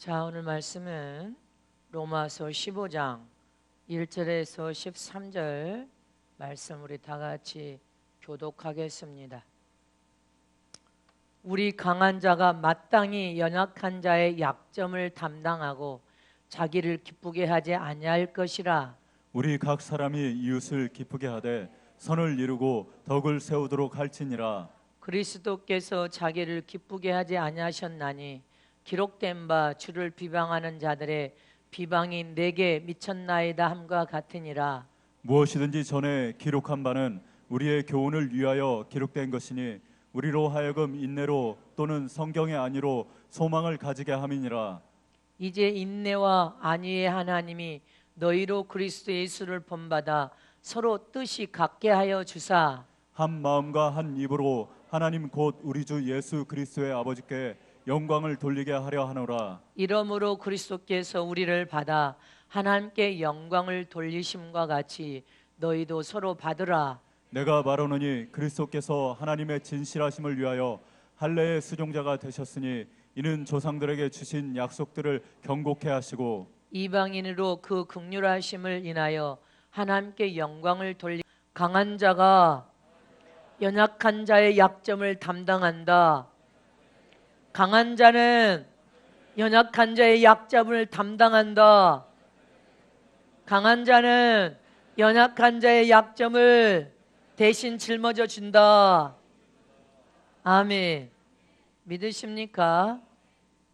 자, 오늘 말씀은 로마서 15장 1절에서 13절 말씀 우리 다 같이 교독하겠습니다. 우리 강한 자가 마땅히 연약한 자의 약점을 담당하고 자기를 기쁘게 하지 아니할 것이라. 우리 각 사람이 이웃을 기쁘게 하되 선을 이루고 덕을 세우도록 할지니라. 그리스도께서 자기를 기쁘게 하지 아니하셨나니 기록된 바 주를 비방하는 자들의 비방이 내게 미쳤나이다 함과 같으니라. 무엇이든지 전에 기록한 바는 우리의 교훈을 위하여 기록된 것이니 우리로 하여금 인내로 또는 성경의 안위로 소망을 가지게 함이니라. 이제 인내와 안위의 하나님이 너희로 그리스도 예수를 본받아 서로 뜻이 같게 하여 주사 한 마음과 한 입으로 하나님 곧 우리 주 예수 그리스도의 아버지께 영광을 돌리게 하려 하노라. 이러므로 그리스도께서 우리를 받아 하나님께 영광을 돌리심과 같이 너희도 서로 받으라. 내가 말하노니 그리스도께서 하나님의 진실하심을 위하여 할례의 수종자가 되셨으니 이는 조상들에게 주신 약속들을 경고케 하시고 이방인으로 그 긍휼하심을 인하여 하나님께 영광을 돌리 강한 자가 연약한 자의 약점을 담당한다. 강한 자는 연약한 자의 약점을 담당한다. 강한 자는 연약한 자의 약점을 대신 짊어져 준다. 아멘. 믿으십니까?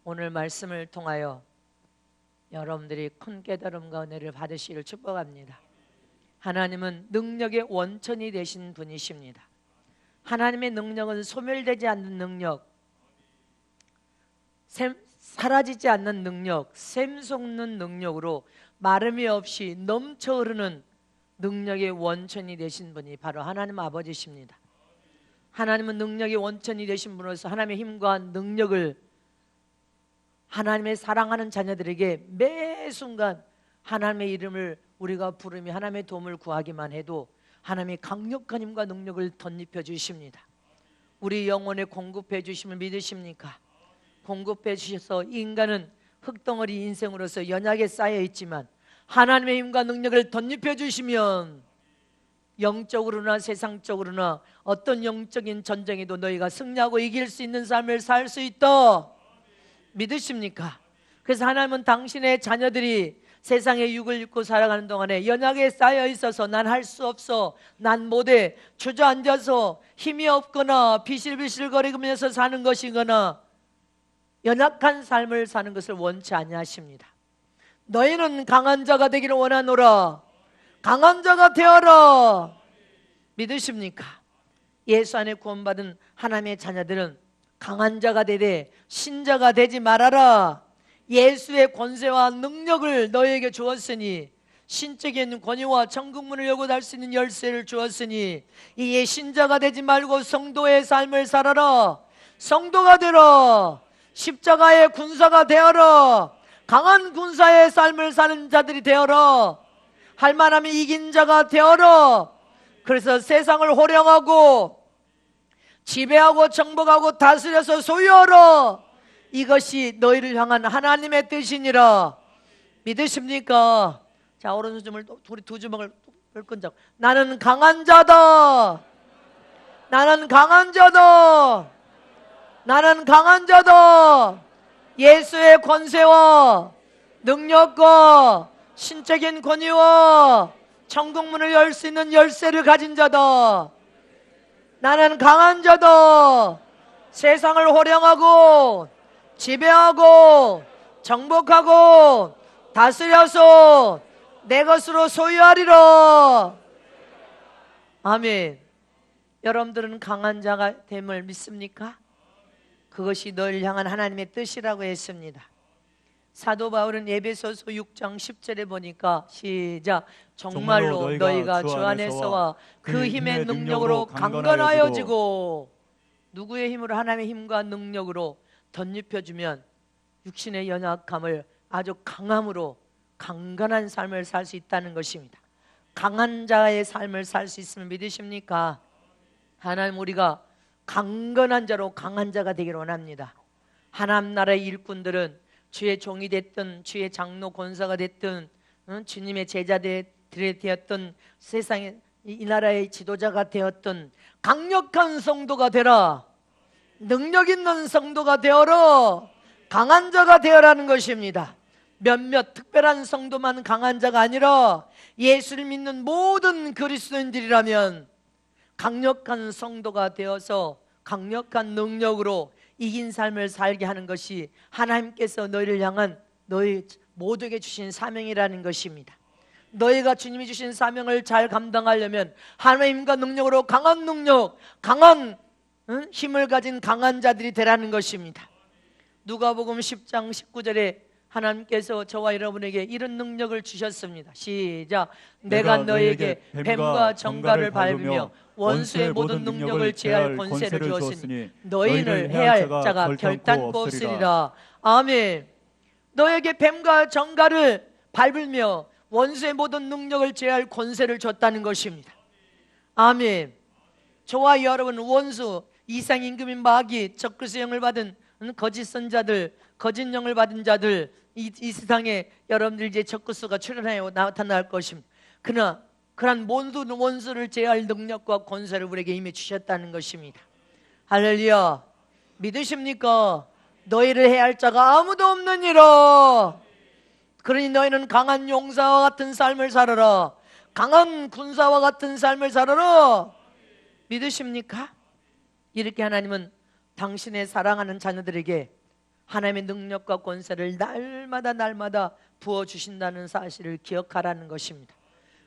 오늘 말씀을 통하여 여러분들이 큰 깨달음과 은혜를 받으시기를 축복합니다. 하나님은 능력의 원천이 되신 분이십니다. 하나님의 능력은 소멸되지 않는 능력, 사라지지 않는 능력, 샘솟는 능력으로 마름이 없이 넘쳐 흐르는 능력의 원천이 되신 분이 바로 하나님 아버지십니다. 하나님은 능력의 원천이 되신 분으로서 하나님의 힘과 능력을 하나님의 사랑하는 자녀들에게 매 순간 하나님의 이름을 우리가 부르며 하나님의 도움을 구하기만 해도 하나님의 강력한 힘과 능력을 덧입혀 주십니다. 우리 영혼에 공급해 주심을 믿으십니까? 공급해 주셔서 인간은 흙덩어리 인생으로서 연약에 쌓여 있지만 하나님의 힘과 능력을 덧입혀 주시면 영적으로나 세상적으로나 어떤 영적인 전쟁에도 너희가 승리하고 이길 수 있는 삶을 살 수 있다. 믿으십니까? 그래서 하나님은 당신의 자녀들이 세상의 육을 입고 살아가는 동안에 연약에 쌓여 있어서 난 할 수 없어, 난 못해, 주저앉아서 힘이 없거나 비실비실거리면서 사는 것이거나 연약한 삶을 사는 것을 원치 아니하십니다. 너희는 강한 자가 되기를 원하노라. 강한 자가 되어라. 믿으십니까? 예수 안에 구원받은 하나님의 자녀들은 강한 자가 되되 신자가 되지 말아라. 예수의 권세와 능력을 너희에게 주었으니 신적인 권위와 천국문을 열고 닫을 수 있는 열쇠를 주었으니 이에 신자가 되지 말고 성도의 삶을 살아라. 성도가 되라. 십자가의 군사가 되어라. 강한 군사의 삶을 사는 자들이 되어라. 할만하면 이긴 자가 되어라. 그래서 세상을 호령하고 지배하고 정복하고 다스려서 소유하라. 이것이 너희를 향한 하나님의 뜻이니라. 믿으십니까? 자, 오른손을 우리 두 주먹을 벌끈 잡고 나는 강한 자다. 나는 강한 자다. 나는 강한 자다. 예수의 권세와 능력과 신적인 권위와 천국문을 열 수 있는 열쇠를 가진 자다. 나는 강한 자다. 세상을 호령하고 지배하고 정복하고 다스려서 내 것으로 소유하리라. 아멘. 여러분들은 강한 자가 됨을 믿습니까? 그것이 너희를 향한 하나님의 뜻이라고 했습니다. 사도 바울은 에베소서 6장 10절에 보니까 시작. 정말로 너희가 주 안에서와 그 힘의 능력으로 강건하여지고. 누구의 힘으로? 하나님의 힘과 능력으로 덧입혀주면 육신의 연약함을 아주 강함으로 강건한 삶을 살 수 있다는 것입니다. 강한 자의 삶을 살 수 있으면 믿으십니까? 하나님 우리가 강건한 자로 강한 자가 되기를 원합니다. 하나님 나라의 일꾼들은 주의 종이 됐든 주의 장로 권사가 됐든 주님의 제자들이 되었던 세상의 이 나라의 지도자가 되었던 강력한 성도가 되라. 능력 있는 성도가 되어라. 강한 자가 되어라는 것입니다. 몇몇 특별한 성도만 강한 자가 아니라 예수를 믿는 모든 그리스도인들이라면 강력한 성도가 되어서 강력한 능력으로 이긴 삶을 살게 하는 것이 하나님께서 너희를 향한 너희 모두에게 주신 사명이라는 것입니다. 너희가 주님이 주신 사명을 잘 감당하려면 하나님과 능력으로 강한 능력, 강한 힘을 가진 강한 자들이 되라는 것입니다. 누가복음 10장 19절에 하나님께서 저와 여러분에게 이런 능력을 주셨습니다. 시작. 내가 너에게 뱀과 정갈을 밟으며 원수의 모든 능력을 제할 권세를 주었으니 너희를 해할 자가 결단코 없으리라. 아멘. 너에게 뱀과 정갈을 밟으며 원수의 모든 능력을 제할 권세를 줬다는 것입니다. 아멘. 저와 여러분 원수, 이상 임금인 마귀, 적그리스도의 영을 받은 거짓 선자들, 거짓 영을 받은 자들, 이 세상에 여러분들 이제 적그리스도가 출현하여 나타날 것입니다. 그러나 그런 모든 원수를 제할 능력과 권세를 우리에게 이미 주셨다는 것입니다. 할렐루야. 믿으십니까? 너희를 해할 자가 아무도 없느니라. 그러니 너희는 강한 용사와 같은 삶을 살아라. 강한 군사와 같은 삶을 살아라. 믿으십니까? 이렇게 하나님은 당신의 사랑하는 자녀들에게 하나님의 능력과 권세를 날마다 부어주신다는 사실을 기억하라는 것입니다.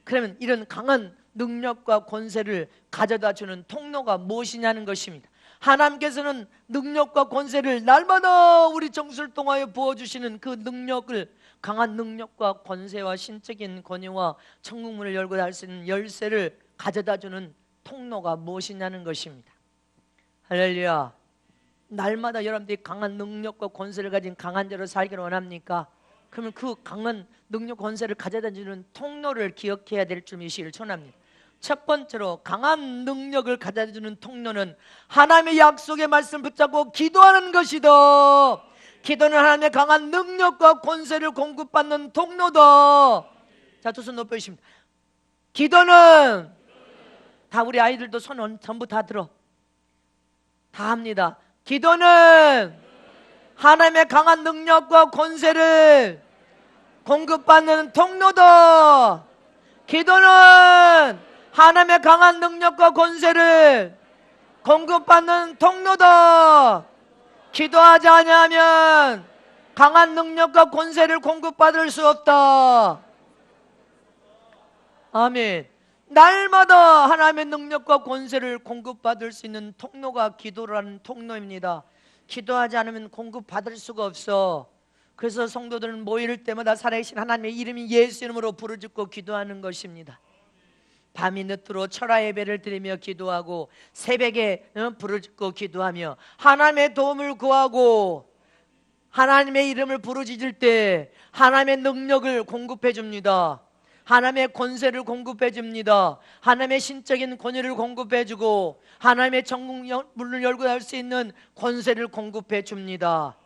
그러면 이런 강한 능력과 권세를 가져다 주는 통로가 무엇이냐는 것입니다. 하나님께서는 능력과 권세를 날마다 우리 정수를 통하여 부어주시는 그 능력을, 강한 능력과 권세와 신적인 권위와 천국문을 열고 닫을 수 있는 열쇠를 가져다 주는 통로가 무엇이냐는 것입니다. 할렐루야. 날마다 여러분들이 강한 능력과 권세를 가진 강한 자로 살기를 원합니까? 그러면 그 강한 능력 권세를 가져다 주는 통로를 기억해야 될 줄 미시기를 전합니다. 첫 번째로 강한 능력을 가져다 주는 통로는 하나님의 약속의 말씀을 붙잡고 기도하는 것이다. 기도는 하나님의 강한 능력과 권세를 공급받는 통로다. 자, 두 손 높여주십니다. 기도는, 다 우리 아이들도 손 전부 다 들어. 다 합니다. 기도는 하나님의 강한 능력과 권세를 공급받는 통로다. 기도는 하나님의 강한 능력과 권세를 공급받는 통로다. 기도하지 않으면 강한 능력과 권세를 공급받을 수 없다. 아멘. 날마다 하나님의 능력과 권세를 공급받을 수 있는 통로가 기도라는 통로입니다. 기도하지 않으면 공급받을 수가 없어. 그래서 성도들은 모일 때마다 살아계신 하나님의 이름이 예수 이름으로 부르짖고 기도하는 것입니다. 밤이 늦도록 철야 예배를 드리며 기도하고 새벽에 부르짖고 기도하며 하나님의 도움을 구하고 하나님의 이름을 부르짖을 때 하나님의 능력을 공급해 줍니다. 하나님의 권세를 공급해 줍니다. 하나님의 신적인 권위를 공급해 주고 하나님의 천국 문을 열고 닫을 수 있는 권세를 공급해 줍니다.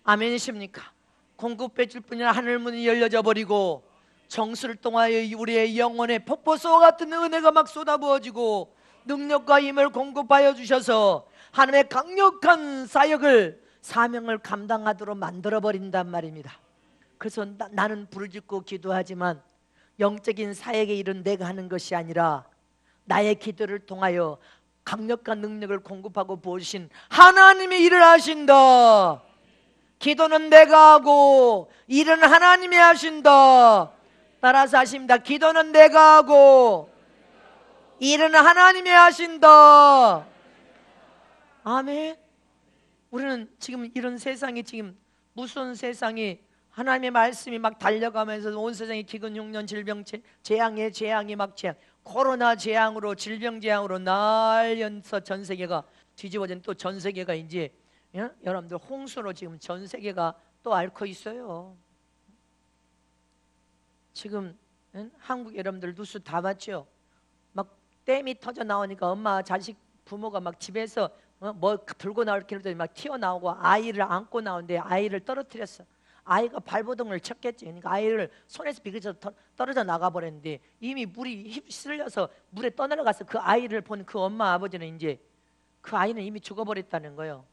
아멘이십니까? 공급해 줄 뿐이 아니라 하늘 문이 열려져 버리고 정수를 통하여 우리의 영혼에 폭포수와 같은 은혜가 막 쏟아부어지고 능력과 힘을 공급하여 주셔서 하나님의 강력한 사역을, 사명을 감당하도록 만들어버린단 말입니다. 그래서 나는 부르짖고 기도하지만 영적인 사역의 일은 내가 하는 것이 아니라 나의 기도를 통하여 강력한 능력을 공급하고 부어주신 하나님이 일을 하신다. 기도는 내가 하고 일은 하나님이 하신다. 따라서 하십니다. 기도는 내가 하고 일은 하나님이 하신다. 아멘. 우리는 지금 이런 세상이, 지금 무서운 세상이, 하나님의 말씀이 막 달려가면서 온 세상이 기근 흉년 질병 재앙이 막 코로나 재앙으로, 질병 재앙으로 날연서 전 세계가 뒤집어진, 또 전 세계가 이제 여러분들 홍수로 지금 전 세계가 또 앓고 있어요. 지금 한국 여러분들 뉴스 다 봤죠? 막 댐이 터져 나오니까 엄마, 자식, 부모가 막 집에서 뭐 들고 나올 길도 막 튀어나오고 아이를 안고 나오는데 아이를 떨어뜨렸어. 아이가 발버둥을 쳤겠지. 그러니까 아이를 손에서 비그쳐 떨어져 나가버렸는데 이미 물이 휩쓸려서 물에 떠내려가서 그 아이를 본 그 엄마 아버지는 이제 그 아이는 이미 죽어버렸다는 거예요.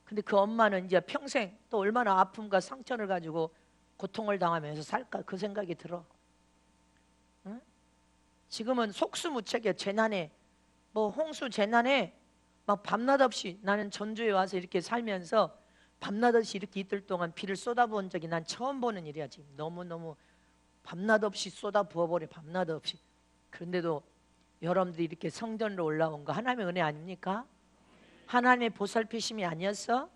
근데 그 엄마는 이제 평생 또 얼마나 아픔과 상처를 가지고 고통을 당하면서 살까 그 생각이 들어. 응? 지금은 속수무책이야. 재난에 뭐 홍수 재난에 막 밤낮 없이 나는 전주에 와서 이렇게 살면서 밤낮 없이 이렇게 이틀 동안 비를 쏟아부은 적이 난 처음 보는 일이야. 지금 너무너무 밤낮 없이 쏟아부어버려. 밤낮 없이. 그런데도 여러분들이 이렇게 성전으로 올라온 거 하나님의 은혜 아닙니까? 하나님의 보살피심이 아니었어?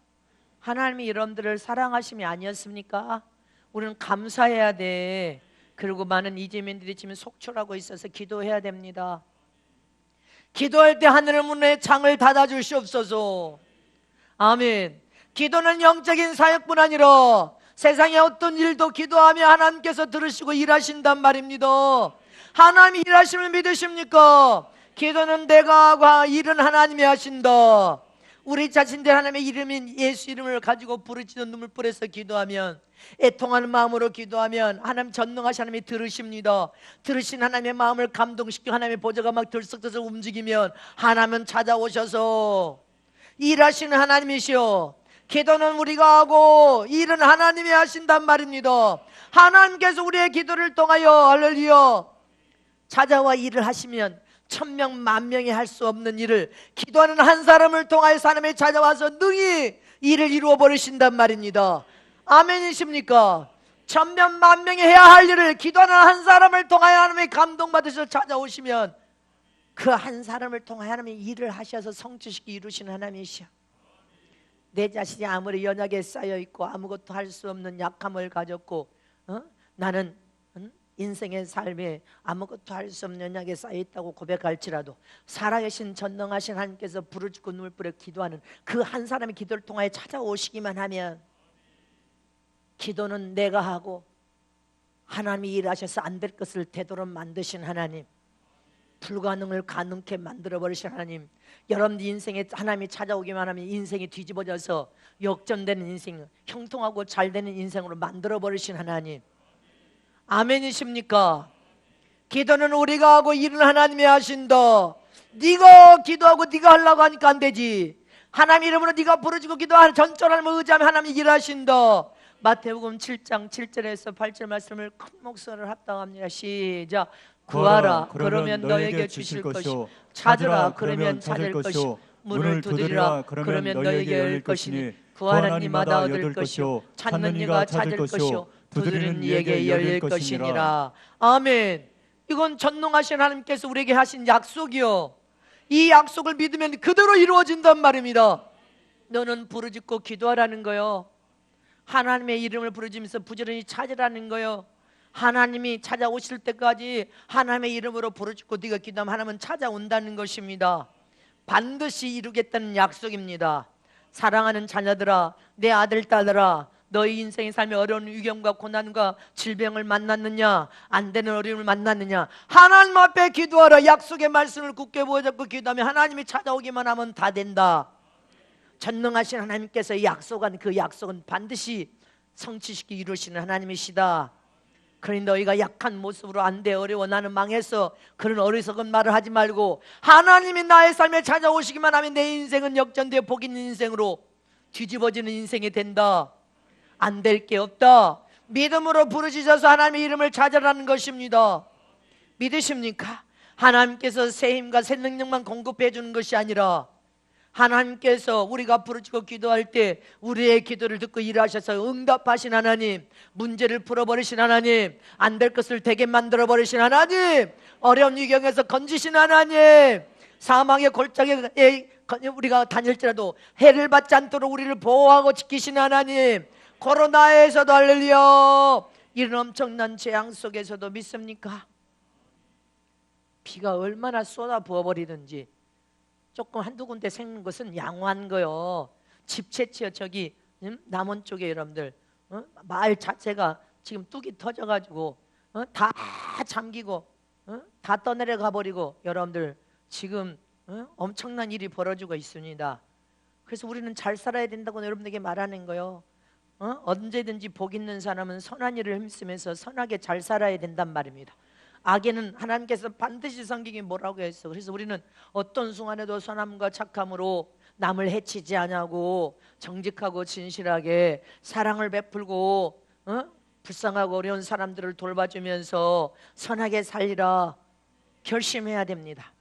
하나님이 여러분들을 사랑하심이 아니었습니까? 우리는 감사해야 돼. 그리고 많은 이재민들이 지금 속출하고 있어서 기도해야 됩니다. 기도할 때 하늘 문의 창을 닫아 주시옵소서. 아멘. 기도는 영적인 사역뿐 아니라 세상의 어떤 일도 기도하며 하나님께서 들으시고 일하신단 말입니다. 하나님이 일하심을 믿으십니까? 기도는 내가 하고 일은 하나님이 하신다. 우리 자신들 하나님의 이름인 예수 이름을 가지고 부르짖는 눈물불에서 기도하면, 애통하는 마음으로 기도하면 하나님 전능하신 하나님이 들으십니다. 들으신 하나님의 마음을 감동시키고 하나님의 보좌가 막 들썩들썩 움직이면 하나님은 찾아오셔서 일하시는 하나님이시오. 기도는 우리가 하고 일은 하나님이 하신단 말입니다. 하나님께서 우리의 기도를 통하여 할렐루야 찾아와 일을 하시면 1000명, 10,000명이 할 수 없는 일을 기도하는 한 사람을 통하여 하나님이 찾아와서 능히 일을 이루어 버리신단 말입니다. 아멘이십니까? 1000명, 10,000명이 해야 할 일을 기도하는 한 사람을 통하여 하나님이 감동받으셔서 찾아오시면 그 한 사람을 통하여 하나님이 일을 하셔서 성취시키 이루시는 하나님이시여. 내 자신이 아무리 연약에 쌓여있고 아무것도 할 수 없는 약함을 가졌고 나는 인생의 삶에 아무것도 할 수 없는 연약에 쌓여있다고 고백할지라도 살아계신 전능하신 하나님께서 부르짖고 눈물 뿌려 기도하는 그 한 사람의 기도를 통하여 찾아오시기만 하면, 기도는 내가 하고 하나님이 일하셔서 안 될 것을 되도록 만드신 하나님, 불가능을 가능케 만들어버리신 하나님, 여러분들 인생에 하나님이 찾아오기만 하면 인생이 뒤집어져서 역전되는 인생, 형통하고 잘되는 인생으로 만들어버리신 하나님, 아멘이십니까? 기도는 우리가 하고 일은 하나님이 하신다. 네가 기도하고 네가 하려고 하니까 안 되지. 하나님 이름으로 네가 부르짖고 기도하는 전적으로 의지하면 하나님이 일하신다. 마태복음 7장 7절에서 8절 말씀을 큰 목소리를 합당합니다. 시작. 구하라 그러면 너에게 주실 것이요, 찾으라 그러면 찾을 것이요, 문을 두드리라 그러면 너에게 열릴 것이니, 구하는 이마다 얻을 것이요, 찾는 이가 찾을 것이요, 두드리는 이에게 열릴 것이니라. 아멘. 이건 전능하신 하나님께서 우리에게 하신 약속이요, 이 약속을 믿으면 그대로 이루어진단 말입니다. 너는 부르짖고 기도하라는 거요, 하나님의 이름을 부르짖으면서 부지런히 찾으라는 거요, 하나님이 찾아오실 때까지 하나님의 이름으로 부르짖고 네가 기도하면 하나님은 찾아온다는 것입니다. 반드시 이루겠다는 약속입니다. 사랑하는 자녀들아, 내 아들 딸들아, 너희 인생의 삶의 어려운 위경과 고난과 질병을 만났느냐, 안 되는 어려움을 만났느냐, 하나님 앞에 기도하라. 약속의 말씀을 굳게 부어잡고 기도하면 하나님이 찾아오기만 하면 다 된다. 전능하신 하나님께서 약속한 그 약속은 반드시 성취시키 이루시는 하나님이시다. 그러니 너희가 약한 모습으로 안 돼, 어려워, 나는 망했어, 그런 어리석은 말을 하지 말고 하나님이 나의 삶에 찾아오시기만 하면 내 인생은 역전되어 복 있는 인생으로 뒤집어지는 인생이 된다. 안 될 게 없다. 믿음으로 부르짖어서 하나님의 이름을 찾으라는 것입니다. 믿으십니까? 하나님께서 새 힘과 새 능력만 공급해 주는 것이 아니라 하나님께서 우리가 부르짖고 기도할 때 우리의 기도를 듣고 일하셔서 응답하신 하나님, 문제를 풀어버리신 하나님, 안 될 것을 되게 만들어버리신 하나님, 어려운 위경에서 건지신 하나님, 사망의 골짜기에 우리가 다닐지라도 해를 받지 않도록 우리를 보호하고 지키신 하나님, 코로나에서도 할렐루야, 이런 엄청난 재앙 속에서도 믿습니까? 비가 얼마나 쏟아 부어버리든지 조금 한두 군데 생긴 것은 양호한 거요. 집채치요. 저기 남원 쪽에 여러분들 마을 자체가 지금 뚝이 터져가지고 다 잠기고 다 떠내려가 버리고 여러분들 지금 엄청난 일이 벌어지고 있습니다. 그래서 우리는 잘 살아야 된다고 여러분들에게 말하는 거요. 언제든지 복 있는 사람은 선한 일을 힘쓰면서 선하게 잘 살아야 된단 말입니다. 악에는 하나님께서 반드시 성경이 뭐라고 했어. 그래서 우리는 어떤 순간에도 선함과 착함으로 남을 해치지 않냐고 정직하고 진실하게 사랑을 베풀고 불쌍하고 어려운 사람들을 돌봐주면서 선하게 살리라 결심해야 됩니다.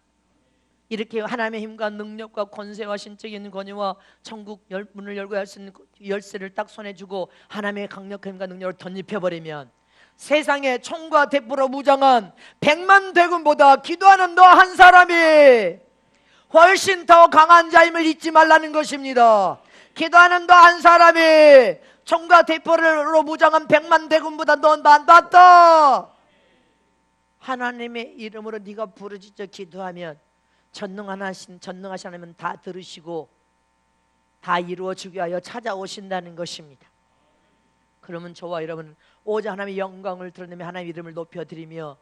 이렇게 하나님의 힘과 능력과 권세와 신적인 권위와 천국 문을 열고 할 수 있는 열쇠를 딱 손에 쥐고 하나님의 강력한 힘과 능력을 덧입혀버리면 세상에 총과 대포로 무장한 100만 대군보다 기도하는 너 한 사람이 훨씬 더 강한 자임을 잊지 말라는 것입니다. 기도하는 너 한 사람이 총과 대포로 무장한 100만 대군보다 너 낫다. 하나님의 이름으로 네가 부르짖어 기도하면 전능하신 하나님은 다 들으시고 다 이루어 주기 위하여 찾아오신다는 것입니다. 그러면 저와 여러분은 오직 하나님의 영광을 드러내며 하나님의 이름을 높여드리며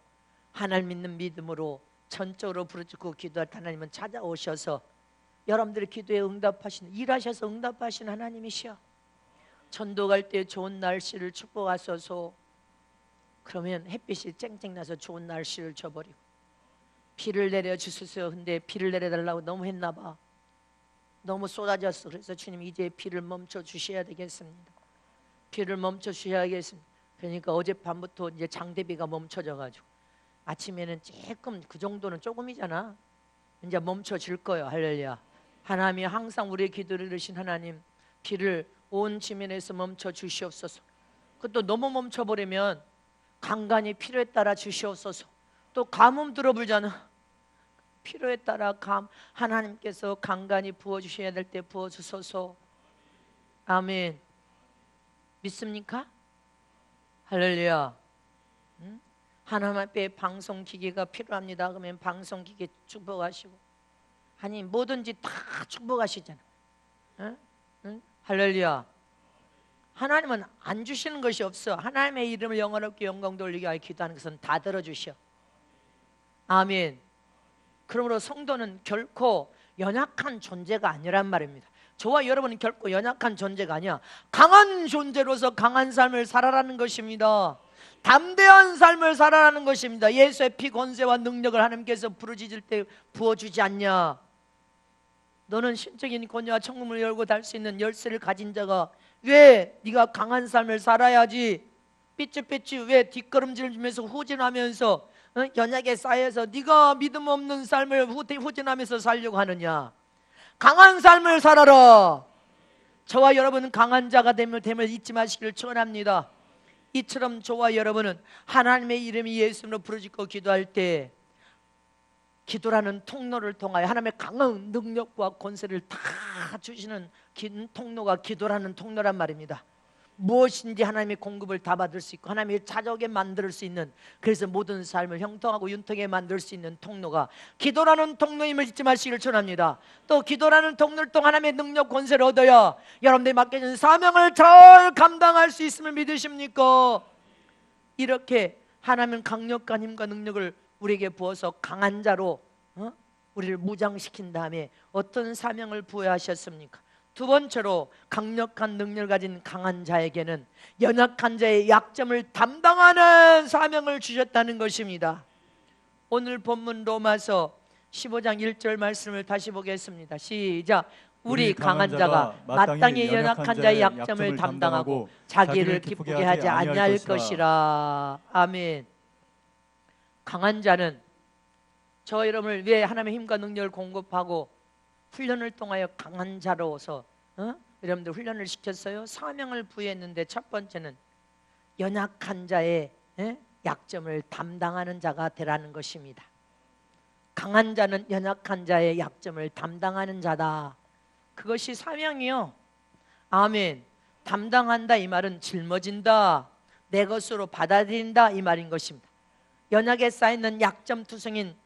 하나님 믿는 믿음으로 전적으로 부르짖고 기도할 때 하나님은 찾아오셔서 여러분들의 기도에 응답하시는, 일하셔서 응답하시는 하나님이시여. 전도 갈 때 좋은 날씨를 축복하소서. 그러면 햇빛이 쨍쨍 나서 좋은 날씨를 줘버리고 비를 내려주소서. 근데 비를 내려달라고 너무 했나 봐. 너무 쏟아졌어. 그래서 주님 이제 비를 멈춰 주셔야 되겠습니다. 비를 멈춰 주셔야겠습니다. 그러니까 어젯밤부터 이제 장대비가 멈춰져가지고 아침에는 조금, 그 정도는 조금이잖아. 이제 멈춰질 거예요. 할렐루야. 하나님이 항상 우리의 기도를 들으신 하나님, 비를 온 지면에서 멈춰 주시옵소서. 그것도 너무 멈춰버리면 간간히 필요에 따라 주시옵소서. 또 가뭄 들어불잖아. 필요에 따라 하나님께서 간간히 부어주셔야 될 때 부어주소서. 아멘. 믿습니까? 할렐루야. 하나님 앞에 방송기계가 필요합니다. 그러면 방송기계 축복하시고, 아니 뭐든지 다 축복하시잖아. 할렐루야. 하나님은 안 주시는 것이 없어. 하나님의 이름을 영원롭게 영광 돌리게 하여 기도하는 것은 다 들어주셔. 아멘. 그러므로 성도는 결코 연약한 존재가 아니란 말입니다. 저와 여러분은 결코 연약한 존재가 아니야. 강한 존재로서 강한 삶을 살아라는 것입니다. 담대한 삶을 살아라는 것입니다. 예수의 피 권세와 능력을 하나님께서 부르짖을 때 부어주지 않냐. 너는 신적인 권위와 천국문을 열고 닫을 수 있는 열쇠를 가진 자가 왜 네가 강한 삶을 살아야지 삐쭈삐쭈 왜 뒷걸음질 주면서 후진하면서 연약에 쌓여서 네가 믿음 없는 삶을 후진하면서 살려고 하느냐. 강한 삶을 살아라. 저와 여러분은 강한 자가 됨을 잊지 마시기를 축원합니다. 이처럼 저와 여러분은 하나님의 이름이 예수님으로 부르짖고 기도할 때 기도라는 통로를 통하여 하나님의 강한 능력과 권세를 다 주시는 통로가 기도라는 통로란 말입니다. 무엇인지 하나님의 공급을 다 받을 수 있고 하나님이 찾아오게 만들 수 있는, 그래서 모든 삶을 형통하고 윤통하게 만들 수 있는 통로가 기도라는 통로임을 잊지 마시기를 축원합니다. 또 기도라는 통로를 통해 하나님의 능력 권세를 얻어야 여러분들이 맡겨진 사명을 잘 감당할 수 있음을 믿으십니까? 이렇게 하나님은 강력한 힘과 능력을 우리에게 부어서 강한 자로 우리를 무장시킨 다음에 어떤 사명을 부여하셨습니까? 두 번째로 강력한 능력을 가진 강한 자에게는 연약한 자의 약점을 담당하는 사명을 주셨다는 것입니다. 오늘 본문 로마서 15장 1절 말씀을 다시 보겠습니다. 시작. 우리 강한 자가 마땅히 연약한 자의 약점을 담당하고 자기를 기쁘게 하지 아니할 것이라. 아멘. 강한 자는 저 여러분을 왜 하나님의 힘과 능력을 공급하고 훈련을 통하여 강한 자로서 여러분들 훈련을 시켰어요. 사명을 부여했는데 첫 번째는 연약한 자의 약점을 담당하는 자가 되라는 것입니다. 강한 자는 연약한 자의 약점을 담당하는 자다. 그것이 사명이요. 아멘. 담당한다 이 말은 짊어진다, 내 것으로 받아들인다 이 말인 것입니다. 연약에 쌓이는 약점투성인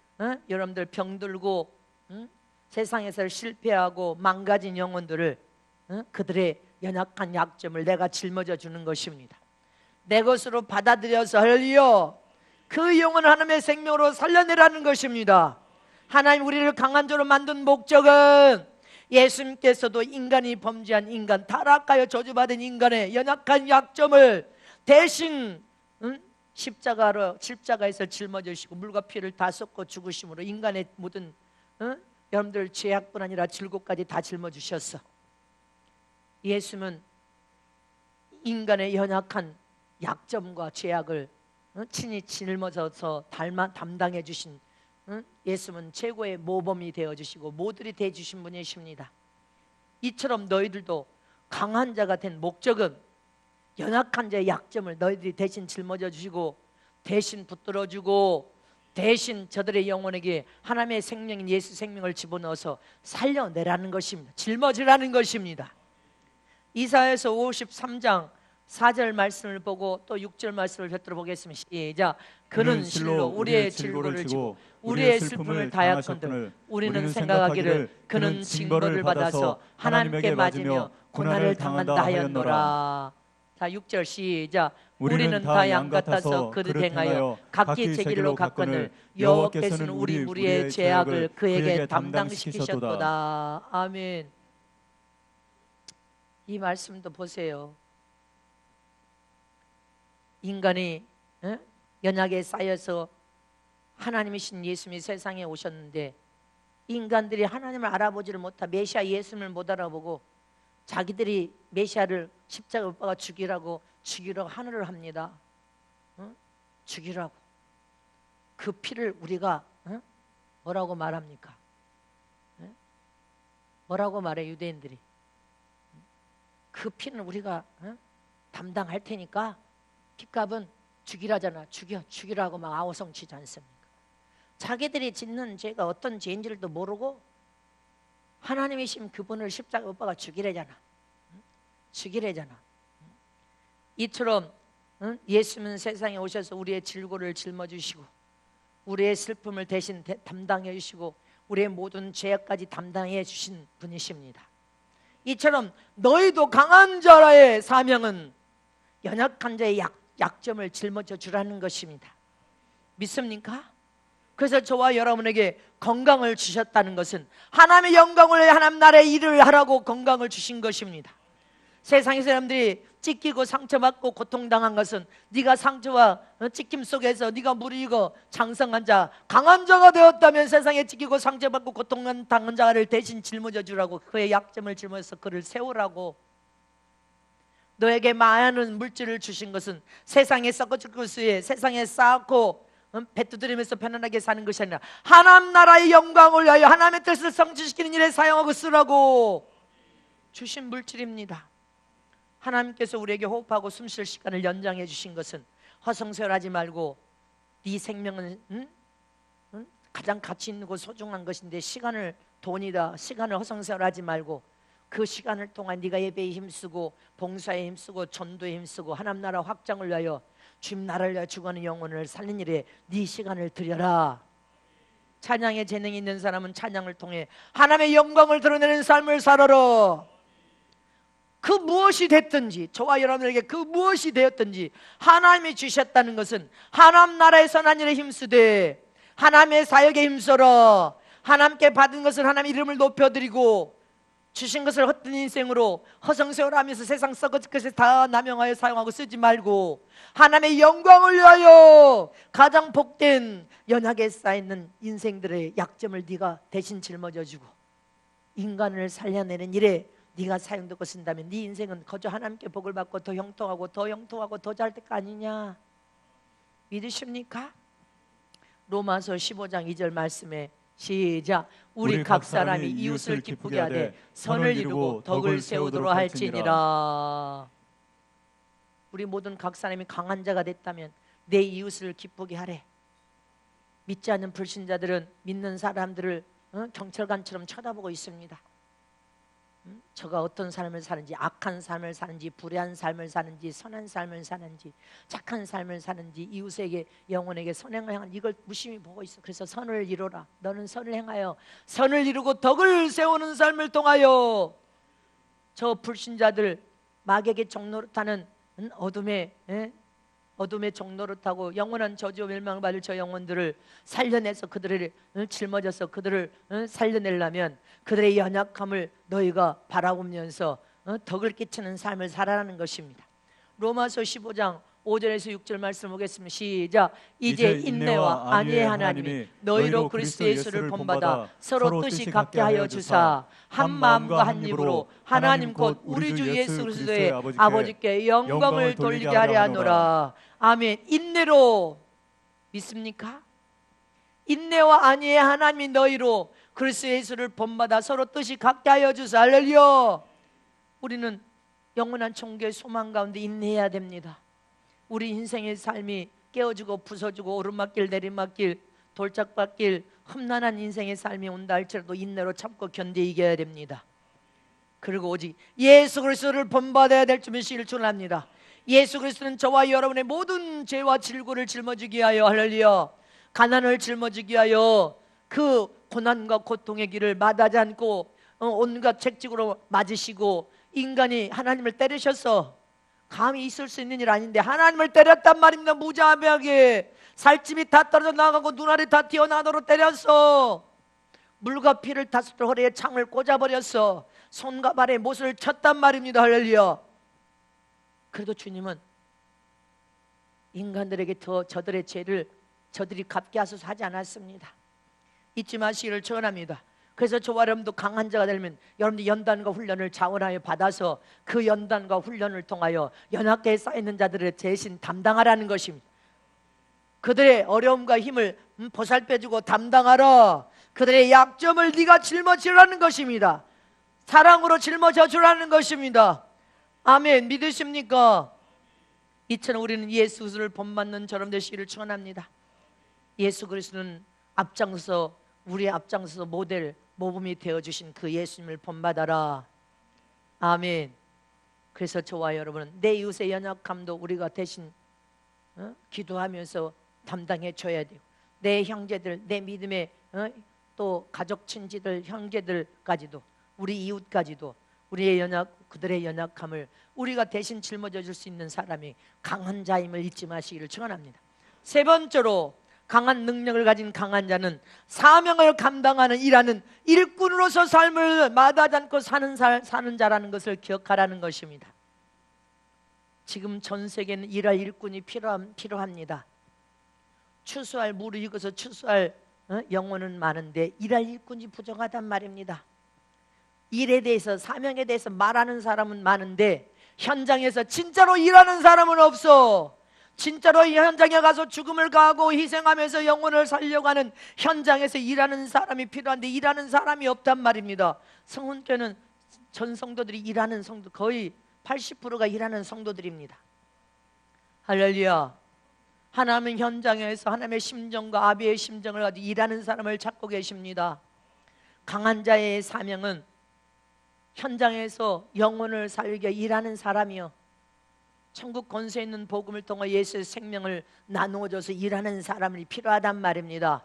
여러분들 병들고 세상에서 실패하고 망가진 영혼들을 그들의 연약한 약점을 내가 짊어져 주는 것입니다. 내 것으로 받아들여서 할렐루야, 그 영혼을 하나님의 생명으로 살려내라는 것입니다. 하나님 우리를 강한 자로 만든 목적은 예수님께서도 인간이 범죄한 인간, 타락하여 저주받은 인간의 연약한 약점을 대신 십자가에서 짊어지시고 물과 피를 다 쏟고 죽으심으로 인간의 모든 여러분들 죄악뿐 아니라 질고까지 다 짊어지셨어. 예수는 인간의 연약한 약점과 죄악을 친히 짊어져서 담당해 주신 예수는 최고의 모범이 되어주시고 모델이 되어주신 분이십니다. 이처럼 너희들도 강한 자가 된 목적은 연약한 자의 약점을 너희들이 대신 짊어져 주시고 대신 붙들어주고 대신 저들의 영혼에게 하나님의 생명인 예수 생명을 집어넣어서 살려내라는 것입니다. 짊어지라는 것입니다. 이사야서 53장 4절 말씀을 보고 또 6절 말씀을 곁들여 보겠습니다. 시작. 그는 실로 우리의 질고를 지고 우리의 슬픔을 다하였거늘 우리는 생각하기를 그는 징벌을 받아서 하나님께 맞으며 고난을 당한다 하였노라. 자, 6절 시작. 우리는 다 양 같아서 그릇 행하여 각기 제 길로 갔거늘 여호와께서는 우리 무리의 죄악을 그에게 담당시키셨도다. 아멘. 이 말씀도 보세요. 인간이 연약에 쌓여서 하나님이신 예수님이 세상에 오셨는데 인간들이 하나님을 알아보지를 못하고 메시아 예수님을 못 알아보고 자기들이 메시아를 십자가 못 박아 죽이라고 하늘을 합니다. 죽이라고. 그 피를 우리가 뭐라고 말합니까? 뭐라고 말해 유대인들이? 그 피는 우리가 담당할 테니까 피값은 죽이라잖아. 죽이라고 막 아우성치지 않습니까? 자기들이 짓는 죄가 어떤 죄인지도 모르고 하나님이신 그분을 십자가 못 박아 죽이래잖아. 이처럼 예수는 세상에 오셔서 우리의 질고를 짊어지시고 우리의 슬픔을 대신 담당해 주시고 우리의 모든 죄까지 담당해 주신 분이십니다. 이처럼 너희도 강한 자라의 사명은 연약한 자의 약점을 짊어져 주라는 것입니다. 믿습니까? 그래서 저와 여러분에게 건강을 주셨다는 것은 하나님의 영광을 위해 하나님 나라의 일을 하라고 건강을 주신 것입니다. 세상의 사람들이 찢기고 상처받고 고통당한 것은 네가 상처와 찢김 속에서 네가 무리고 장성한 자, 강한 자가 되었다면 세상에 찢기고 상처받고 고통당한 자를 대신 짊어져 주라고 그의 약점을 짊어져서 그를 세우라고. 너에게 많은 물질을 주신 것은 세상에 썩어질 것을 세상에 쌓고 배 두드리면서 편안하게 사는 것이 아니라 하나님 나라의 영광을 위하여 하나님의 뜻을 성취시키는 일에 사용하고 쓰라고 주신 물질입니다. 하나님께서 우리에게 호흡하고 숨쉴 시간을 연장해 주신 것은 허송세월하지 말고 네 생명은 가장 가치 있는 것 소중한 것인데 시간을 돈이다. 시간을 허송세월하지 말고 그 시간을 통한 네가 예배에 힘쓰고 봉사에 힘쓰고 전도에 힘쓰고 하나님 나라 확장을 위하여 주님 나라를 위하여 죽어가는 영혼을 살린 일에 네 시간을 들여라. 찬양의 재능이 있는 사람은 찬양을 통해 하나님의 영광을 드러내는 삶을 살아라. 그 무엇이 됐든지 저와 여러분에게 그 무엇이 되었든지 하나님이 주셨다는 것은 하나님 나라의 선한 일에 힘쓰되 하나님의 사역에 힘써라. 하나님께 받은 것을 하나님의 이름을 높여드리고 주신 것을 헛된 인생으로 허송세월하면서 세상 썩어질 것을 다 남용하여 사용하고 쓰지 말고 하나님의 영광을 위하여 가장 복된 연약에 쌓이는 인생들의 약점을 네가 대신 짊어져주고 인간을 살려내는 일에 네가 사용되고 쓴다면 네 인생은 거저 하나님께 복을 받고 더 형통하고 더 잘 될 거 아니냐. 믿으십니까? 로마서 15장 2절 말씀에 시작. 우리 각 사람이 이웃을 기쁘게 하되 선을 이루고 덕을 세우도록 할지니라. 우리 모든 각 사람이 강한 자가 됐다면 내 이웃을 기쁘게 하래. 믿지 않는 불신자들은 믿는 사람들을 경찰관처럼 쳐다보고 있습니다. 저가 어떤 삶을 사는지, 악한 삶을 사는지, 불의한 삶을 사는지, 선한 삶을 사는지, 착한 삶을 사는지, 이웃에게 영혼에게 선행을 행하는 이걸 무심히 보고 있어. 그래서 선을 이루라. 너는 선을 행하여 선을 이루고 덕을 세우는 삶을 통하여 저 불신자들 마귀에게 종노릇하는 어둠의 어둠의 종로를 타고 영원한 저주와 멸망을 받을 저 영혼들을 살려내서 그들을 짊어져서 그들을 살려내려면 그들의 연약함을 너희가 바라보면서 덕을 끼치는 삶을 살아라는 것입니다. 로마서 15장 5절에서 6절 말씀 보겠습니다. 시작. 이제 인내와 안위의 하나님이 너희로 그리스도 예수를 본받아 서로 뜻이 같게 하여 주사 한 마음과 한 입으로 하나님 곧 우리 주 예수 그리스도의 아버지께 영광을 돌리게 하려 하노라. 아멘. 인내로 믿습니까? 인내와 안위의 하나님이 너희로 그리스도 예수를 본받아 서로 뜻이 같게 하여 주사. 할렐루야. 우리는 영원한 천국의 소망 가운데 인내해야 됩니다. 우리 인생의 삶이 깨어지고 부서지고 오르막길 내리막길 돌짝밭길 험난한 인생의 삶이 온다 할지라도 인내로 참고 견뎌 이겨야 됩니다. 그리고 오직 예수 그리스도를 본받아야 될 줄 믿으시기를 축원합니다. 예수 그리스도는 저와 여러분의 모든 죄와 질고를 짊어지게 하여 할렐루야 가난을 짊어지게 하여 그 고난과 고통의 길을 마다하지 않고 온갖 책찍으로 맞으시고 인간이 하나님을 때리셔서 감히 있을 수 있는 일 아닌데 하나님을 때렸단 말입니다. 무자비하게 살찜이 다 떨어져 나가고 눈알이 다 튀어나오도록 때렸어. 물과 피를 타서 허리에 창을 꽂아버렸어. 손과 발에 못을 쳤단 말입니다. 할렐루야. 그래도 주님은 인간들에게 더 저들의 죄를 저들이 갚게 하소서 하지 않았습니다. 잊지 마시기를 축원합니다. 그래서 저와 여러분도 강한 자가 되면 여러분들 연단과 훈련을 자원하여 받아서 그 연단과 훈련을 통하여 연합계에 쌓이는 자들을 대신 담당하라는 것입니다. 그들의 어려움과 힘을 보살펴주고 담당하라. 그들의 약점을 네가 짊어지라는 것입니다. 사랑으로 짊어져 주라는 것입니다. 아멘. 믿으십니까? 이처럼 우리는 예수 그리스도를 본받는 저럼 되시기를 축원합니다. 예수 그리스도는 우리 앞장서서 모델 모범이 되어주신 그 예수님을 본받아라. 아멘. 그래서 저와 여러분은 내 이웃의 연약함도 우리가 대신 기도하면서 담당해 줘야 돼요. 내 형제들, 내 믿음의 또 가족 친지들, 형제들까지도 우리 이웃까지도 그들의 연약함을 우리가 대신 짊어져 줄 수 있는 사람이 강한 자임을 잊지 마시기를 축원합니다. 세 번째로 강한 능력을 가진 강한 자는 사명을 감당하는 일하는 일꾼으로서 삶을 마다하지 않고 사는 자라는 것을 기억하라는 것입니다. 지금 전 세계는 일할 일꾼이 필요합니다. 추수할 물을 익어서 추수할 영혼은 많은데 일할 일꾼이 부족하단 말입니다. 일에 대해서 사명에 대해서 말하는 사람은 많은데 현장에서 진짜로 일하는 사람은 없어. 진짜로 이 현장에 가서 죽음을 가하고 희생하면서 영혼을 살려고 하는 현장에서 일하는 사람이 필요한데 일하는 사람이 없단 말입니다. 성훈교는 전 성도들이 일하는 성도 거의 80%가 일하는 성도들입니다. 할렐루야. 하나님은 현장에서 하나님의 심정과 아비의 심정을 가지고 일하는 사람을 찾고 계십니다. 강한 자의 사명은 현장에서 영혼을 살리게 일하는 사람이요, 천국 권세 있는 복음을 통해 예수의 생명을 나누어줘서 일하는 사람이 필요하단 말입니다.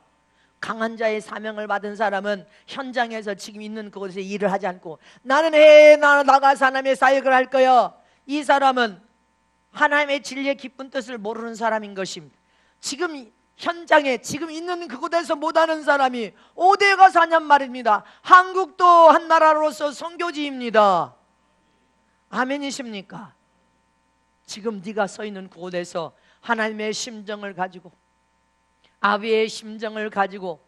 강한 자의 사명을 받은 사람은 현장에서 지금 있는 그곳에 일을 하지 않고 나는 나가서 하나님의 사역을 할 거야. 이 사람은 하나님의 진리의 기쁜 뜻을 모르는 사람인 것입니다. 지금 현장에 지금 있는 그곳에서 못하는 사람이 어디에 가서 하냔 말입니다. 한국도 한 나라로서 선교지입니다. 아멘이십니까? 지금 네가 서 있는 그곳에서 하나님의 심정을 가지고 아비의 심정을 가지고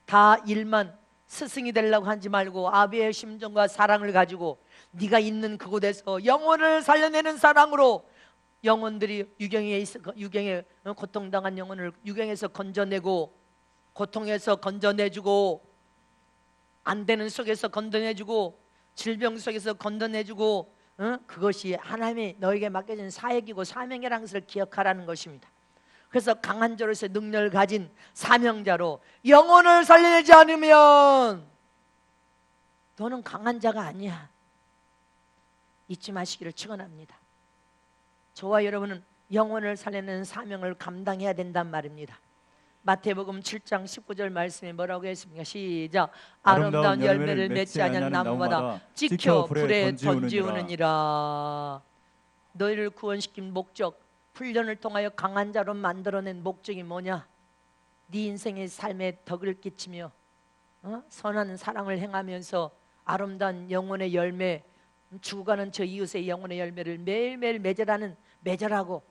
다 일만 스승이 되려고 하지 말고 아비의 심정과 사랑을 가지고 네가 있는 그곳에서 영혼을 살려내는 사랑으로 영혼들이 유경에 고통당한 영혼을 유경에서 건져내고 고통에서 건져내주고 안 되는 속에서 건져내주고 질병 속에서 건져내주고 그것이 하나님이 너에게 맡겨진 사역이고 사명이라는 것을 기억하라는 것입니다. 그래서 강한 자로서의 능력을 가진 사명자로 영혼을 살려내지 않으면 너는 강한 자가 아니야. 잊지 마시기를 축원합니다. 저와 여러분은 영혼을 살리는 사명을 감당해야 된단 말입니다. 마태복음 7장 19절 말씀에 뭐라고 했습니까? 시작. 아름다운 열매를 맺지 않은 나무마다 찍혀 불에 던지우느니라. 너희를 구원시킨 목적, 훈련을 통하여 강한 자로 만들어낸 목적이 뭐냐? 네 인생의 삶에 덕을 끼치며 선한 사랑을 행하면서 아름다운 영혼의 열매, 죽어가는 저 이웃의 영혼의 열매를 매일매일 맺으라고,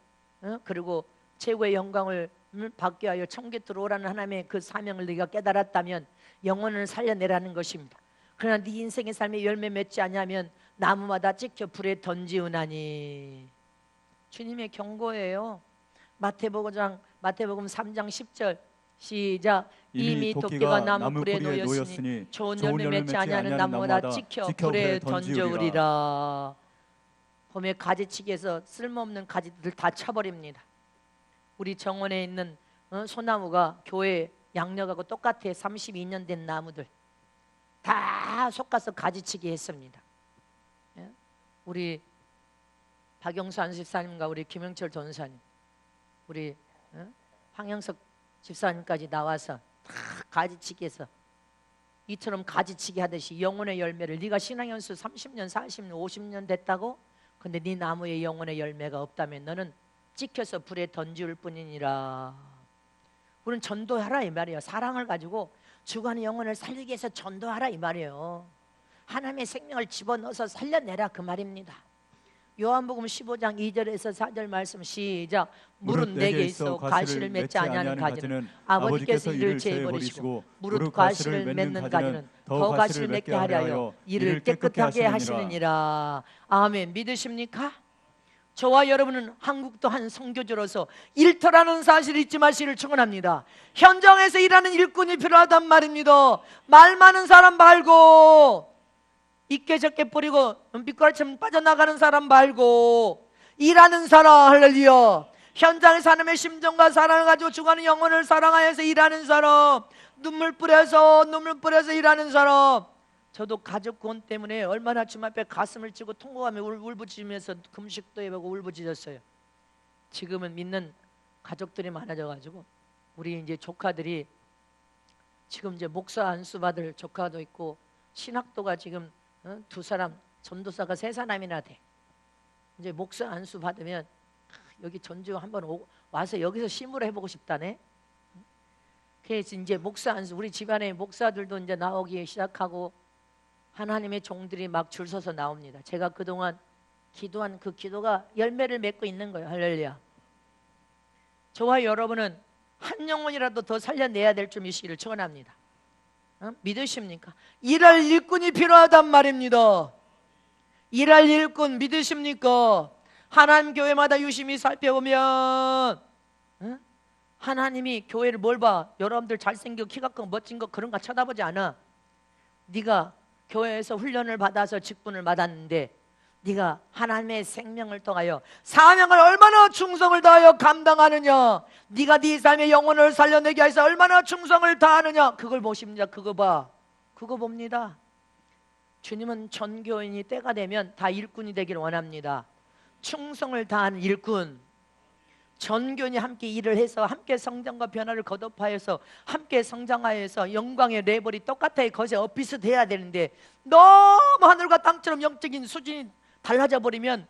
그리고 최고의 영광을 받게 하여 천국에 들어오라는 하나님의 그 사명을 네가 깨달았다면 영혼을 살려내라는 것입니다. 그러나 네 인생의 삶에 열매 맺지 않으면 나무마다 찍혀 불에 던지우나니. 주님의 경고예요. 마태복음 3장 10절 시작. 이미 도끼가 나무 뿌리에 놓였으니 좋은 열매 맺지 아니하는 나무마다 찍혀 불에 던져우리라. 봄에 가지치기에서 쓸모없는 가지들 다 쳐버립니다. 우리 정원에 있는 소나무가 교회 양력하고 똑같아. 32년 된 나무들 다 솎아서 가지치기 했습니다. 우리 박영수 안집사님과 우리 김영철 전사님, 우리 황영석 집사님까지 나와서 다 가지치기해서 이처럼 가지치기 하듯이 영혼의 열매를, 네가 신앙연수 30년, 40년, 50년 됐다고? 근데 네 나무에 영혼의 열매가 없다면 너는 찍혀서 불에 던지울 뿐이니라. 우리는 전도하라 이 말이에요. 사랑을 가지고 죽어가는 영혼을 살리기 위해서 전도하라 이 말이에요. 하나님의 생명을 집어넣어서 살려내라 그 말입니다. 요한복음 15장 2절에서 4절 말씀 시작. 물은 내게 있어 과실을 맺지 아니하는 가지는 아버지께서 이를 제해버리시고 무릇 과실을 맺는 가지는 더 과실을 맺게 하려 이를 깨끗하게 하시느니라. 아멘. 믿으십니까? 저와 여러분은 한국도 한 선교주로서 일터라는 사실을 잊지 마시기를 축원합니다. 현장에서 일하는 일꾼이 필요하단 말입니다. 말 많은 사람 말고, 있게 적게 뿌리고 빛깔처럼 빠져나가는 사람 말고, 일하는 사람. 할렐루야. 현장에서 하나님의 심정과 사랑을 가지고 죽어가는 영혼을 사랑하여서 일하는 사람, 눈물 뿌려서 일하는 사람. 저도 가족 구원 때문에 얼마나 주님 앞에 가슴을 찌고 통곡하며 울부짖으면서 금식도 해보고 울부짖었어요. 지금은 믿는 가족들이 많아져가지고 우리 이제 조카들이 지금 이제 목사 안수 받을 조카도 있고, 신학도가 지금 두 사람, 전도사가 3사람이나 돼. 이제 목사 안수 받으면 여기 전주 한번 와서 여기서 심으로 해보고 싶다네. 그래서 이제 목사 안수, 우리 집안에 목사들도 이제 나오기 시작하고 하나님의 종들이 막 줄 서서 나옵니다. 제가 그동안 기도한 그 기도가 열매를 맺고 있는 거예요. 할렐루야. 저와 여러분은 한 영혼이라도 더 살려내야 될 줄 믿으시기를 축원합니다. 믿으십니까? 일할 일꾼이 필요하단 말입니다. 일할 일꾼 믿으십니까? 하나님 교회마다 유심히 살펴보면 하나님이 교회를 뭘 봐? 여러분들 잘생기고 키가 크고 멋진 거 그런 거 쳐다보지 않아. 네가 교회에서 훈련을 받아서 직분을 받았는데 네가 하나님의 생명을 통하여 사명을 얼마나 충성을 다하여 감당하느냐, 네가 네 삶의 영혼을 살려내기 위해서 얼마나 충성을 다하느냐, 그걸 보십니다. 그거 봐. 그거 봅니다. 주님은 전교인이 때가 되면 다 일꾼이 되기를 원합니다. 충성을 다하는 일꾼, 전교인이 함께 일을 해서 함께 성장과 변화를 거듭하여서 함께 성장하여서 영광의 레벨이 똑같아 거기서 엇비슷해야 되는데 너무 하늘과 땅처럼 영적인 수준이 달라져 버리면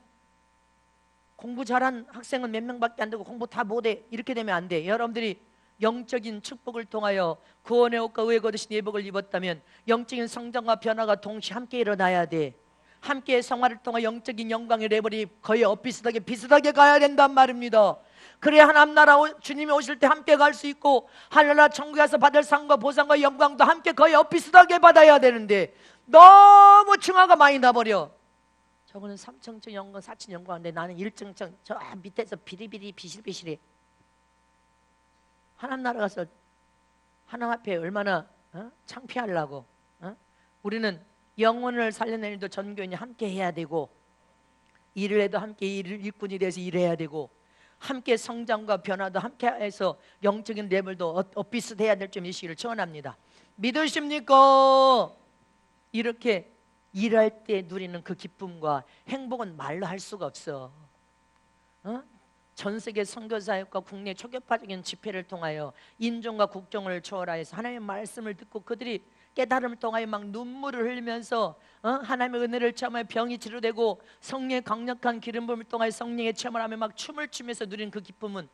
공부 잘한 학생은 몇 명밖에 안 되고 공부 다 못해. 이렇게 되면 안 돼. 여러분들이 영적인 축복을 통하여 구원의 옷과 의의 거두신 예복을 입었다면 영적인 성장과 변화가 동시에 함께 일어나야 돼. 함께 성화를 통해 영적인 영광의 레벨이 거의 비슷하게 가야 된단 말입니다. 그래야 하나님 나라 주님이 오실 때 함께 갈 수 있고 하늘나라 천국에서 받을 상과 보상과 영광도 함께 거의 비슷하게 받아야 되는데 너무 층화가 많이 나버려. 저거는 3층 영광 4층 영광인데 나는 1층 저 밑에서 비리비리 비실비실해. 하나님 나라 가서 하나님 앞에 얼마나 창피하려고. 우리는 영혼을 살려내는 일도 전교인이 함께 해야 되고, 일을 해도 함께 일꾼이 돼서 일해야 되고, 함께 성장과 변화도 함께 해서 영적인 레벨도 비슷해야 될 줄 믿으시기를 축원합니다. 믿으십니까? 이렇게 일할 때 누리는 그 기쁨과 행복은 말로 할 수가 없어. 전 세계 선교사역과 국내 초교파적인 집회를 통하여 인종과 국종을 초월하여서 하나님의 말씀을 듣고 그들이 깨달음을 통하여 막 눈물을 흘리면서 하나님의 은혜를 체험하여 병이 치료되고 성령의 강력한 기름 부음을 통하여 성령의 체험을 하며 막 춤을 추면서 누리는 그 기쁨은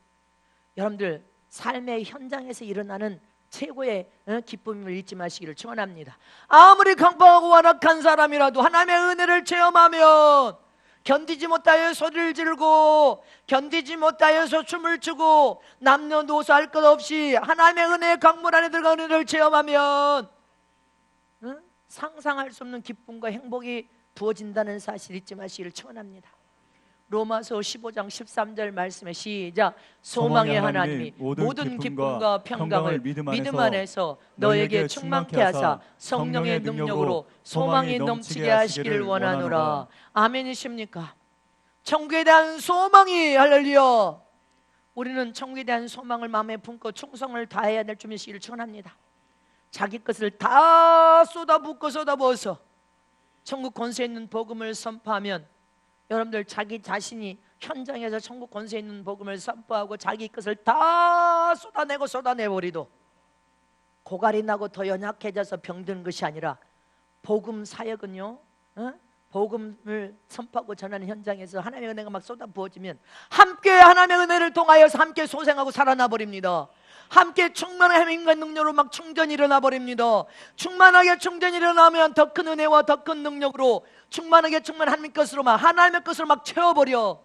여러분들 삶의 현장에서 일어나는 최고의 기쁨을 잊지 마시기를 축원합니다. 아무리 강팍하고 완악한 사람이라도 하나님의 은혜를 체험하면 견디지 못하여 소리를 지르고 견디지 못하여서 춤을 추고 남녀노소 할 것 없이 하나님의 은혜의 강물 안에 들어가 은혜를 체험하면 상상할 수 없는 기쁨과 행복이 부어진다는 사실 잊지 마시기를 축원합니다. 로마서 15장 13절 말씀에 시작. 소망의 하나님이 모든 기쁨과 평강을 믿음 안에서 너에게 충만케 하사 성령의 능력으로 소망이 넘치게 하시기를 원하노라. 아멘이십니까? 천국에 대한 소망이, 할렐루야, 우리는 천국에 대한 소망을 마음에 품고 충성을 다해야 될 줄이시기를 축원합니다. 자기 것을 다 쏟아부어서 천국 권세 있는 복음을 선포하면 여러분들 자기 자신이 현장에서 천국 권세 있는 복음을 선포하고 자기 것을 다 쏟아내버리도 고갈이 나고 더 연약해져서 병드는 것이 아니라 복음 사역은요, 복음을 선포하고 전하는 현장에서 하나님의 은혜가 막 쏟아부어지면 함께 하나님의 은혜를 통하여서 함께 소생하고 살아나 버립니다. 함께 충만한 힘과 능력으로 막 충전이 일어나 버립니다. 충만하게 충전이 일어나면 더 큰 은혜와 더 큰 능력으로 충만하게 하나님의 것으로 막 채워버려.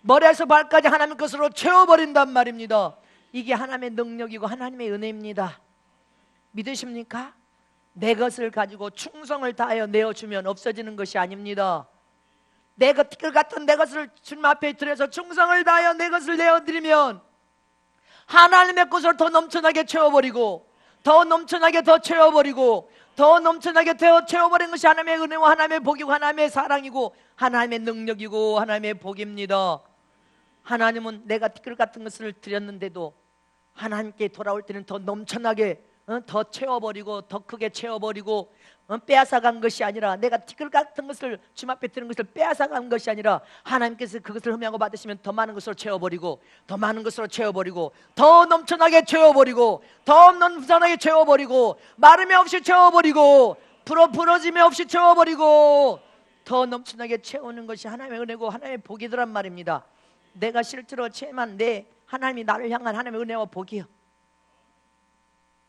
머리에서 발까지 하나님의 것으로 채워버린단 말입니다. 이게 하나님의 능력이고 하나님의 은혜입니다. 믿으십니까? 내 것을 가지고 충성을 다하여 내어주면 없어지는 것이 아닙니다. 내 것들 같은 내 것을 주님 앞에 드려서 충성을 다하여 내 것을 내어드리면 하나님의 것을 더 넘쳐나게 채워버리고 더 넘쳐나게 더 채워버리고 더 넘쳐나게 더 채워버린 것이 하나님의 은혜와 하나님의 복이고 하나님의 사랑이고 하나님의 능력이고 하나님의 복입니다. 하나님은 내가 티끌 같은 것을 드렸는데도 하나님께 돌아올 때는 더 넘쳐나게 더 채워버리고 더 크게 채워버리고 빼앗아간 것이 아니라 내가 티끌 같은 것을 주님 앞에 드린 것을 빼앗아간 것이 아니라 하나님께서 그것을 흠양하고 받으시면 더 많은 것으로 채워버리고 더 많은 것으로 채워버리고 더 넘쳐나게 채워버리고 더 넘쳐나게 채워버리고 마름이 없이 채워버리고 부러짐이 없이 채워버리고 더 넘쳐나게 채우는 것이 하나님의 은혜고 하나님의 복이더란 말입니다. 내가 실제로 체험한 내 하나님이 나를 향한 하나님의 은혜와 복이요,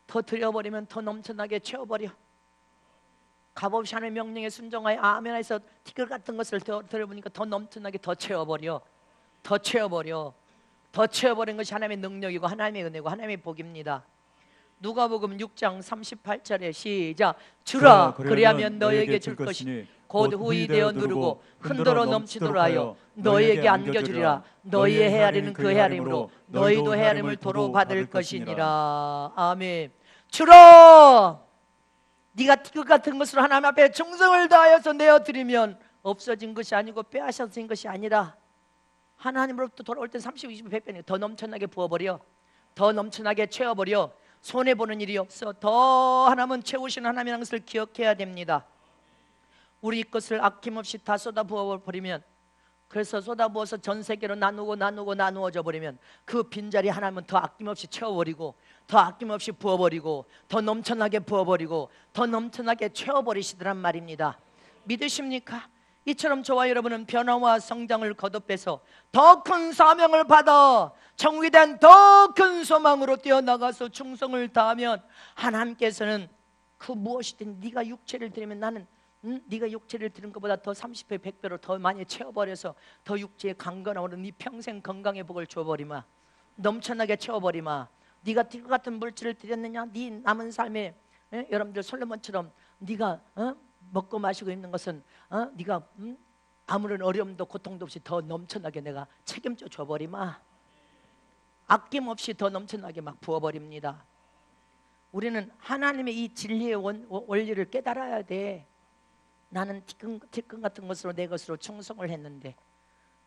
더 드려버리면 더 넘쳐나게 채워버려. 값없이 하나님의 명령에 순종하여 아멘해서 티끌 같은 것을 들어보니까 더 넘쳐나게 더 채워버려. 더 채워버린 것이 하나님의 능력이고 하나님의 은혜고 하나님의 복입니다. 누가복음 6장 38절에 시작. 주라 그리하면 너에게 줄 것이니 곧 후히 되어 누르고 흔들어 넘치도록 하여 너희에게 안겨주리라. 너희의 헤아리는 그 헤아림으로 너희도 헤아림을 도로 받을 것이니라. 아멘. 주라, 네가 티끌 같은 것으로 하나님 앞에 충성을 다하여서 내어드리면 없어진 것이 아니고 빼앗아진 것이 아니라 하나님으로부터 돌아올 때 30, 20, 100배니 더 넘쳐나게 부어버려. 더 넘쳐나게 채워버려. 손해보는 일이 없어. 더 하나님은 채우시는 하나님이라는 것을 기억해야 됩니다. 우리 것을 아낌없이 다 쏟아부어버리면, 그래서 쏟아부어서 전 세계로 나누어져 버리면 그 빈자리 하나님은 더 아낌없이 채워버리고 더 아낌없이 부어버리고 더 넘쳐나게 부어버리고 더 넘쳐나게 채워버리시더란 말입니다. 믿으십니까? 이처럼 저와 여러분은 변화와 성장을 거듭해서 더 큰 사명을 받아 천국에 대한 더 큰 소망으로 뛰어나가서 충성을 다하면 하나님께서는 그 무엇이든 네가 육체를 드리면 나는 네가 육체를 드린 것보다 더 30배 100배로 더 많이 채워버려서 더 육체의 강건함으로 네 평생 건강의 복을 줘버리마. 넘쳐나게 채워버리마. 네가 티끌 같은 물질을 드렸느냐? 네 남은 삶에 여러분들 솔로몬처럼 네가 먹고 마시고 있는 것은 네가 아무런 어려움도 고통도 없이 더 넘쳐나게 내가 책임져 줘버리마. 아낌없이 더 넘쳐나게 막 부어버립니다. 우리는 하나님의 이 진리의 원리를 깨달아야 돼. 나는 티끌 같은 것으로 내 것으로 충성을 했는데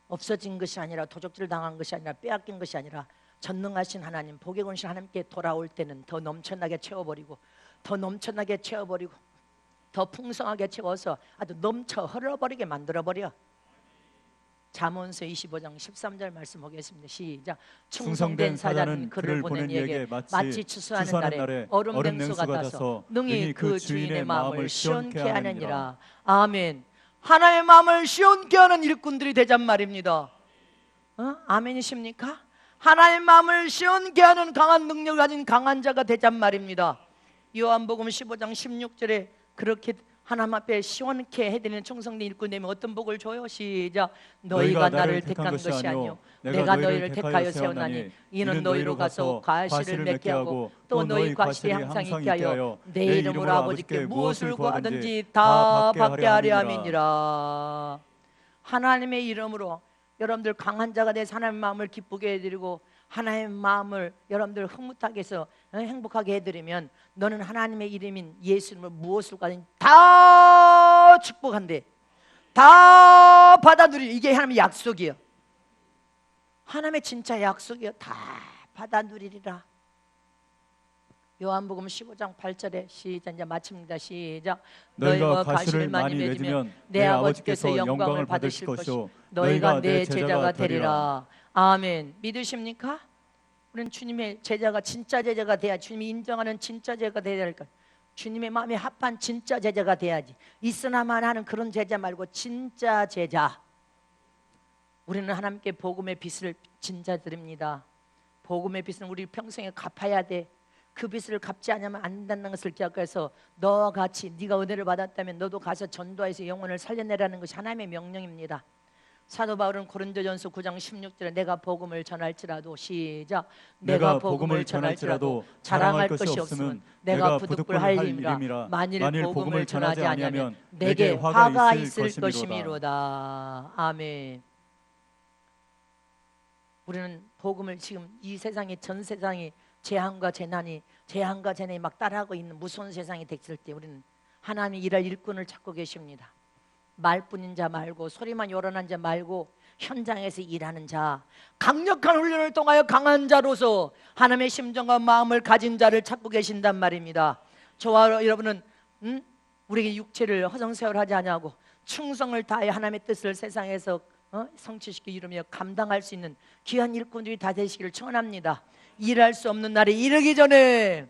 없어진 것이 아니라 도적질 당한 것이 아니라 빼앗긴 것이 아니라 전능하신 하나님, 복의 권신 하나님께 돌아올 때는 더 넘쳐나게 채워버리고 더 넘쳐나게 채워버리고 더 풍성하게 채워서 아주 넘쳐 흘러버리게 만들어버려. 잠언서 25장 13절 말씀 보겠습니다. 시작. 충성된 사자는 그를 보낸 이에게 마치 추수하는 추수하는 날에 날에 얼음 얼음 냉수 냉수 같아서 같아서 능히 그 주인의 마음을 시원케 하느니라. 하느니라. 아멘. 하나님의 마음을 시원케 하는 일꾼들이 되잔 말입니다. 아멘이십니까? 하나님의 마음을 시원케 하는 강한 능력을 가진 강한 자가 되잔 말입니다. 요한복음 15장 16절에 그렇게 하나님 앞에 시원케 해드리는 충성된 일꾼 되면 어떤 복을 줘요? 시작. 너희가 나를 택한 것이 아니요 내가 너희를 택하여 세웠나니 이는 너희로 가서 과실을 맺게 하고 또 너희 과실이 항상 있게 하여 내 이름으로 아버지께 무엇을 구하든지 다 받게 하려 함이니라. 하나님의 이름으로 여러분들 강한 자가 돼서 하나님의 마음을 기쁘게 해드리고 하나님의 마음을 여러분들 흐뭇하게 해서 행복하게 해드리면 너는 하나님의 이름인 예수 이름으로 무엇을 가든 다 축복한대. 다 받아들이. 이게 하나님의 약속이에요. 하나님의 진짜 약속이에요. 다 받아들이리라. 요한복음 15장 8절에 시작. 이제 마칩니다. 시작. 너희가 과실을 많이 맺으면 내 아버지께서 영광을 받으실 것이요 너희가 내 제자가 되리라. 아멘. 믿으십니까? 우리는 주님의 제자가 진짜 제자가 돼야 주님이 인정하는 진짜 제자가 돼야 할 것. 주님의 마음에 합한 진짜 제자가 돼야지. 있으나만 하는 그런 제자 말고 진짜 제자. 우리는 하나님께 복음의 빚을 진 자들입니다. 복음의 빚은 우리 평생에 갚아야 돼. 그 빚을 갚지 않으면 안 된다는 것을 기억해서 너와 같이 네가 은혜를 받았다면 너도 가서 전도해서 영혼을 살려내라는 것이 하나님의 명령입니다. 사도 바울은 고린도전서 9장 16절에 내가 복음을 전할지라도 시작. 내가 복음을 전할지라도 자랑할 것이 없으면 내가 부득불 할 일이라. 만일 복음을 전하지 아니하면 내게 화가 있을 것이미로다. 아멘. 우리는 복음을 지금 이 세상에 전 세상이 재앙과 재난이 막 따라하고 있는 무서운 세상이 됐을 때 우리는 하나님의 일할 일꾼을 찾고 계십니다. 말뿐인 자 말고 소리만 요란한 자 말고 현장에서 일하는 자, 강력한 훈련을 통하여 강한 자로서 하나님의 심정과 마음을 가진 자를 찾고 계신단 말입니다. 저와 여러분은 우리에게 육체를 허송세월하지 아니하고 충성을 다해 하나님의 뜻을 세상에서 성취시켜 이루며 감당할 수 있는 귀한 일꾼들이 다 되시기를 축원합니다. 일할 수 없는 날이 이르기 전에,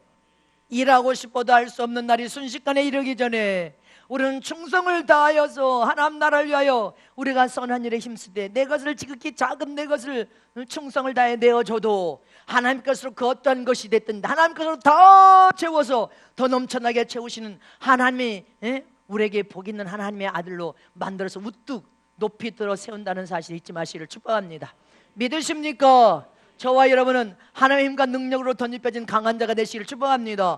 일하고 싶어도 할 수 없는 날이 순식간에 이르기 전에 우리는 충성을 다하여서 하나님 나라를 위하여 우리가 선한 일에 힘쓰되 내 것을 지극히 작은 내 것을 충성을 다해 내어줘도 하나님 것으로 그 어떠한 것이 됐든 하나님 것으로 더 채워서 더 넘쳐나게 채우시는 하나님이 우리에게 복 있는 하나님의 아들로 만들어서 우뚝 높이 들어 세운다는 사실 잊지 마시기를 축복합니다. 믿으십니까? 저와 여러분은 하나님의 힘과 능력으로 덧입혀진 강한 자가 되시기를 축복합니다.